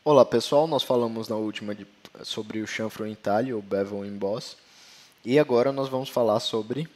Olá pessoal, nós falamos na última sobre o chanfro em talhe, ou bevel emboss, e agora nós vamos falar sobre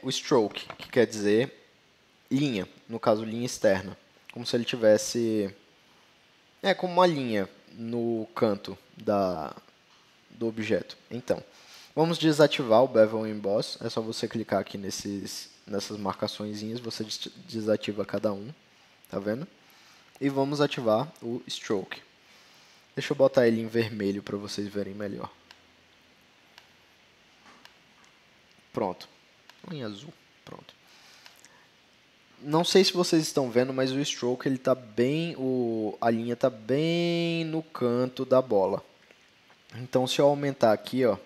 o stroke, que quer dizer linha, no caso linha externa, como se ele tivesse, como uma linha no canto do objeto. Então, vamos desativar o bevel emboss, é só você clicar aqui nessas marcaçõezinhas, você desativa cada um, tá vendo? E vamos ativar o stroke. Deixa eu botar ele em vermelho para vocês verem melhor. Pronto. Ou em azul. Pronto. Não sei se vocês estão vendo, mas o stroke ele tá bem, a linha está bem no canto da bola. Então, se eu aumentar aqui, ó,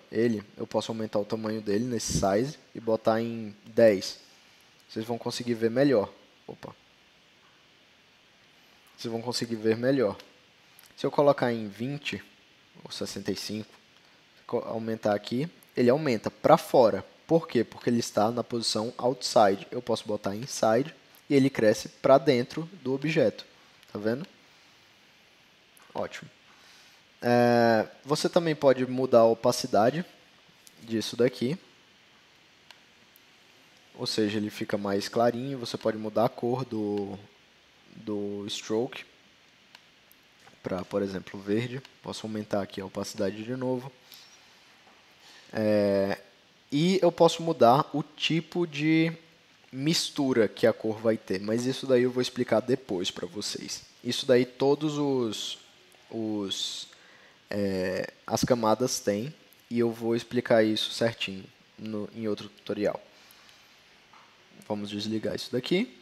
eu posso aumentar o tamanho dele nesse size e botar em 10. Vocês vão conseguir ver melhor. Opa. Vocês vão conseguir ver melhor. Se eu colocar em 20 ou 65, aumentar aqui, ele aumenta para fora. Por quê? Porque ele está na posição outside. Eu posso botar inside e ele cresce para dentro do objeto. Tá vendo? Ótimo. Você também pode mudar a opacidade disso daqui. Ou seja, ele fica mais clarinho. Você pode mudar a cor do stroke para, por exemplo, verde. Posso aumentar aqui a opacidade de novo. E eu posso mudar o tipo de mistura que a cor vai ter, mas isso daí eu vou explicar depois para vocês. Isso daí todos as camadas têm e eu vou explicar isso certinho em outro tutorial. Vamos desligar isso daqui,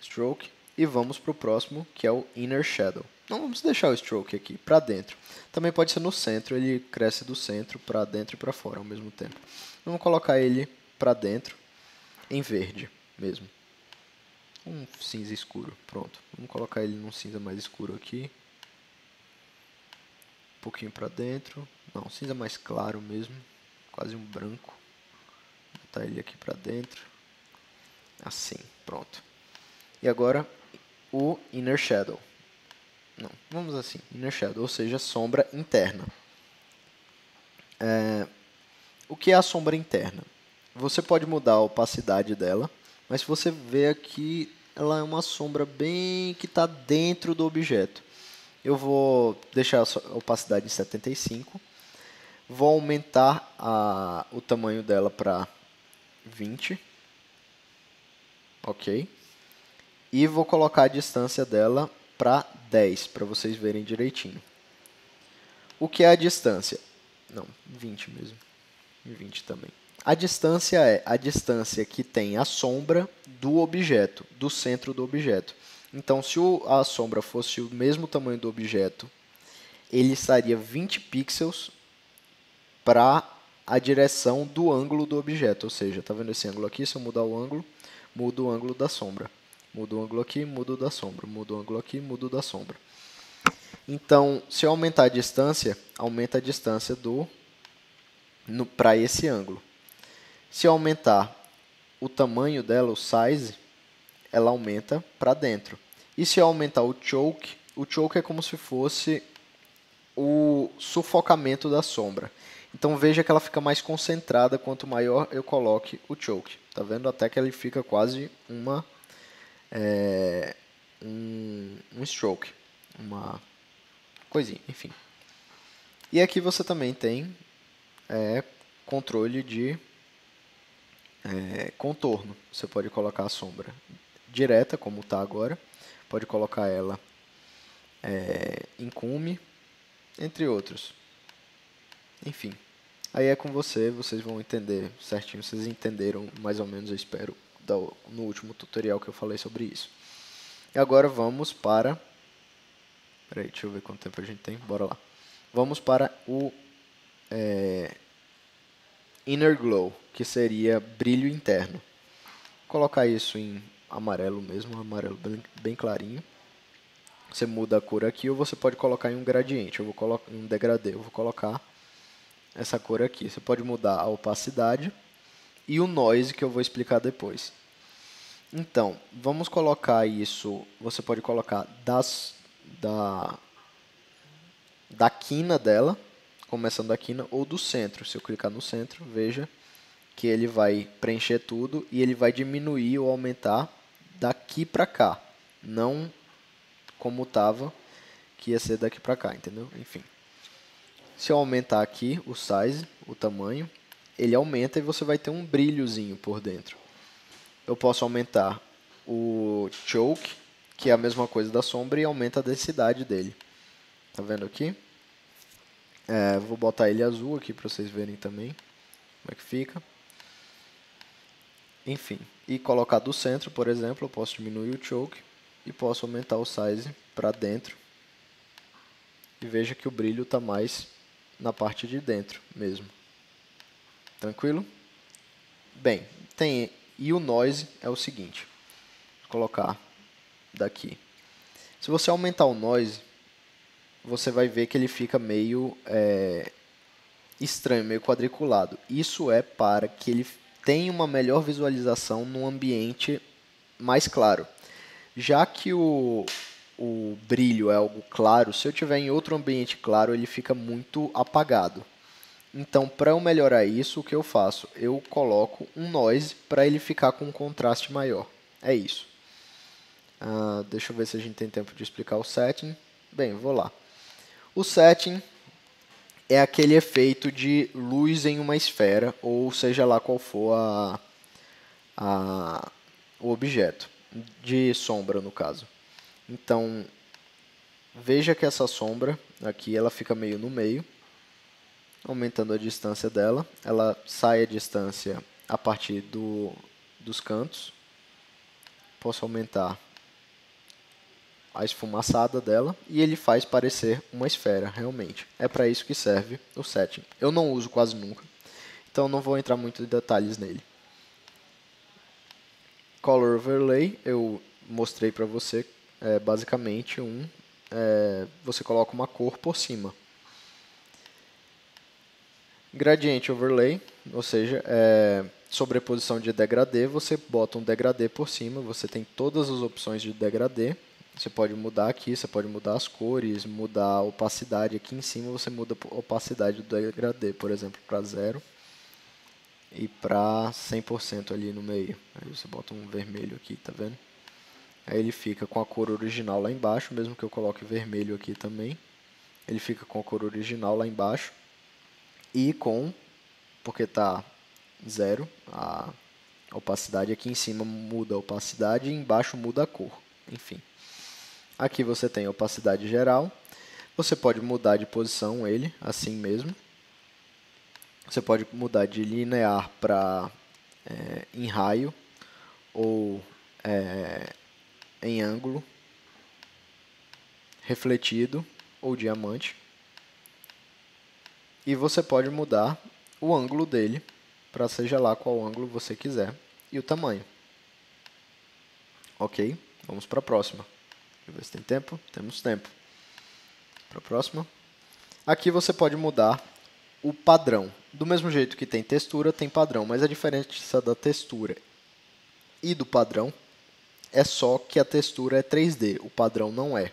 stroke, e vamos para o próximo, que é o inner shadow. Não vamos deixar o stroke aqui, para dentro. Também pode ser no centro, ele cresce do centro para dentro e para fora ao mesmo tempo. Vamos colocar ele para dentro, em verde mesmo. Um cinza escuro, pronto. Vamos colocar ele num cinza mais escuro aqui. Um pouquinho para dentro. Não, cinza mais claro mesmo. Quase um branco. Vou botar ele aqui para dentro. Assim, pronto. E agora o inner shadow. Não, vamos assim, inner shadow, ou seja, sombra interna. O que é a sombra interna? Você pode mudar a opacidade dela, mas se você ver aqui, ela é uma sombra bem que está dentro do objeto. Eu vou deixar a opacidade em 75. Vou aumentar o tamanho dela para 20. Ok. E vou colocar a distância dela para 10, para vocês verem direitinho. O que é a distância? Não, 20 mesmo. 20 também. A distância é a distância que tem a sombra do objeto, do centro do objeto. Então, se a sombra fosse o mesmo tamanho do objeto, ele estaria 20 pixels para a direção do ângulo do objeto. Ou seja, está vendo esse ângulo aqui? Se eu mudar o ângulo, mudo o ângulo da sombra. Mudo o ângulo aqui, mudo o da sombra. Mudo o ângulo aqui, mudo o da sombra. Então, se eu aumentar a distância, aumenta a distância para esse ângulo. Se eu aumentar o tamanho dela, o size, ela aumenta para dentro. E se eu aumentar o choke é como se fosse o sufocamento da sombra. Então veja que ela fica mais concentrada quanto maior eu coloque o choke. Tá vendo? Até que ele fica quase um stroke, uma coisinha, enfim. E aqui você também tem controle de contorno. Você pode colocar a sombra direta, como está agora. Pode colocar ela em cume, entre outros. Enfim, aí é com vocês vão entender certinho. Vocês entenderam mais ou menos, eu espero, no último tutorial que eu falei sobre isso. E agora vamos para... Peraí, deixa eu ver quanto tempo a gente tem. Bora lá. Vamos para o inner glow, que seria brilho interno. Vou colocar isso em amarelo mesmo, amarelo bem clarinho. Você muda a cor aqui ou você pode colocar em um gradiente. Eu vou colocar em um degradê. Eu vou colocar essa cor aqui. Você pode mudar a opacidade e o noise, que eu vou explicar depois. Então, vamos colocar isso. Você pode colocar da quina dela, começando da quina, ou do centro. Se eu clicar no centro, veja que ele vai preencher tudo e ele vai diminuir ou aumentar daqui para cá. Não como estava, que ia ser daqui para cá, entendeu? Enfim. Se eu aumentar aqui o size, o tamanho, ele aumenta e você vai ter um brilhozinho por dentro. Eu posso aumentar o choke, que é a mesma coisa da sombra, e aumenta a densidade dele. Tá vendo aqui? Vou botar ele azul aqui para vocês verem também como é que fica. Enfim, e colocar do centro, por exemplo, eu posso diminuir o choke e posso aumentar o size para dentro. E veja que o brilho está mais na parte de dentro mesmo. Tranquilo? Bem, e o noise é o seguinte. Vou colocar daqui. Se você aumentar o noise, você vai ver que ele fica meio estranho, meio quadriculado. Isso é para que ele tenha uma melhor visualização num ambiente mais claro. Já que o brilho é algo claro, se eu tiver em outro ambiente claro, ele fica muito apagado. Então, para eu melhorar isso, o que eu faço? Eu coloco um noise para ele ficar com um contraste maior. É isso. Deixa eu ver se a gente tem tempo de explicar o setting. Bem, vou lá. O setting é aquele efeito de luz em uma esfera, ou seja lá qual for o objeto, de sombra no caso. Então, veja que essa sombra aqui ela fica meio no meio, aumentando a distância dela. Ela sai a distância a partir dos cantos. Posso aumentar a esfumaçada dela e ele faz parecer uma esfera, realmente. É para isso que serve o setting. Eu não uso quase nunca, então não vou entrar muito em detalhes nele. Color Overlay, eu mostrei para você, basicamente você coloca uma cor por cima. Gradient Overlay, ou seja, sobreposição de degradê, você bota um degradê por cima, você tem todas as opções de degradê. Você pode mudar aqui, você pode mudar as cores, mudar a opacidade. Aqui em cima você muda a opacidade do degradê, por exemplo, para 0 e para 100% ali no meio. Aí você bota um vermelho aqui, tá vendo? Aí ele fica com a cor original lá embaixo, mesmo que eu coloque vermelho aqui também. Ele fica com a cor original lá embaixo e porque está 0, a opacidade aqui em cima muda a opacidade e embaixo muda a cor. Enfim. Aqui você tem a opacidade geral. Você pode mudar de posição ele, assim mesmo. Você pode mudar de linear para em raio ou em ângulo, refletido ou diamante. E você pode mudar o ângulo dele para seja lá qual ângulo você quiser e o tamanho. Ok? Vamos para a próxima. Deixa eu ver se tem tempo. Temos tempo. Para a próxima. Aqui você pode mudar o padrão. Do mesmo jeito que tem textura, tem padrão. Mas a diferença da textura e do padrão é só que a textura é 3D. O padrão não é.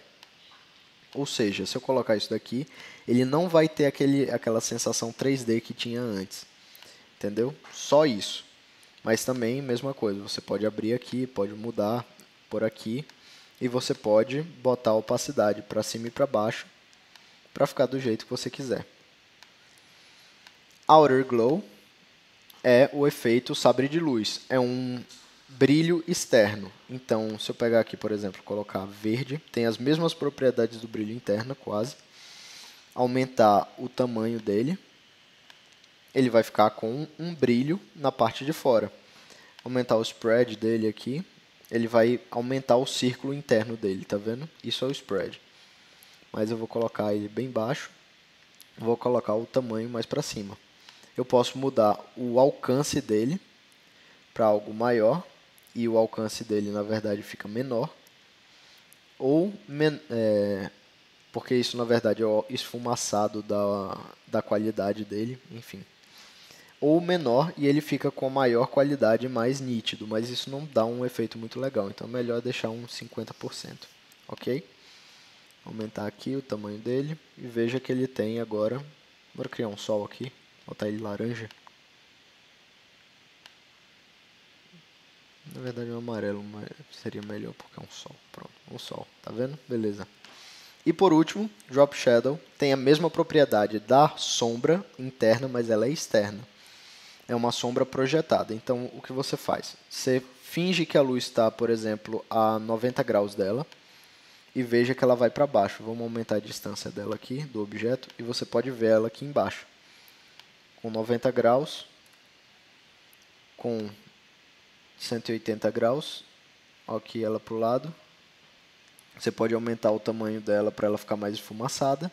Ou seja, se eu colocar isso daqui, ele não vai ter aquela sensação 3D que tinha antes. Entendeu? Só isso. Mas também, mesma coisa. Você pode abrir aqui, pode mudar por aqui. E você pode botar a opacidade para cima e para baixo para ficar do jeito que você quiser. Outer Glow é o efeito sabre de luz. É um brilho externo. Então, se eu pegar aqui, por exemplo, colocar verde, tem as mesmas propriedades do brilho interno, quase. Aumentar o tamanho dele, ele vai ficar com um brilho na parte de fora. Aumentar o spread dele aqui, ele vai aumentar o círculo interno dele, tá vendo? Isso é o spread. Mas eu vou colocar ele bem baixo, vou colocar o tamanho mais para cima. Eu posso mudar o alcance dele para algo maior, e o alcance dele, na verdade, fica menor. Ou, porque isso, na verdade, é o esfumaçado da qualidade dele, enfim. Ou menor, e ele fica com maior qualidade e mais nítido, mas isso não dá um efeito muito legal, então é melhor deixar uns 50%, ok? aumentar aqui o tamanho dele e veja que ele tem agora, vou criar um sol aqui, botar ele laranja. Na verdade, um amarelo seria melhor porque é um sol. Pronto, um sol. Tá vendo? Beleza. E por último, Drop Shadow tem a mesma propriedade da sombra interna, mas ela é externa. É uma sombra projetada. Então, o que você faz? Você finge que a luz está, por exemplo, a 90 graus dela e veja que ela vai para baixo. Vamos aumentar a distância dela aqui, do objeto, e você pode ver ela aqui embaixo. Com 90 graus, com 180 graus, aqui ela para o lado. Você pode aumentar o tamanho dela para ela ficar mais esfumaçada.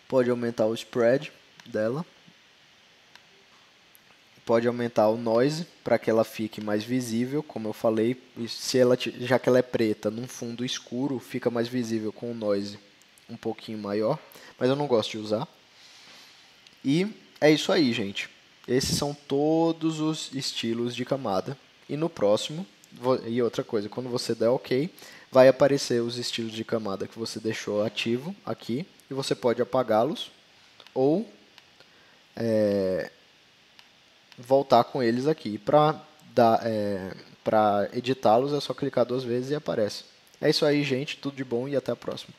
Pode aumentar o spread dela. Pode aumentar o noise para que ela fique mais visível, como eu falei. Se ela, já que ela é preta, num fundo escuro, fica mais visível com o noise um pouquinho maior. Mas eu não gosto de usar. E é isso aí, gente. Esses são todos os estilos de camada. E no próximo, e outra coisa, quando você der OK, vai aparecer os estilos de camada que você deixou ativo aqui. E você pode apagá-los ou voltar com eles aqui. Para editá-los é só clicar 2 vezes e aparece. É isso aí, gente. Tudo de bom e até a próxima.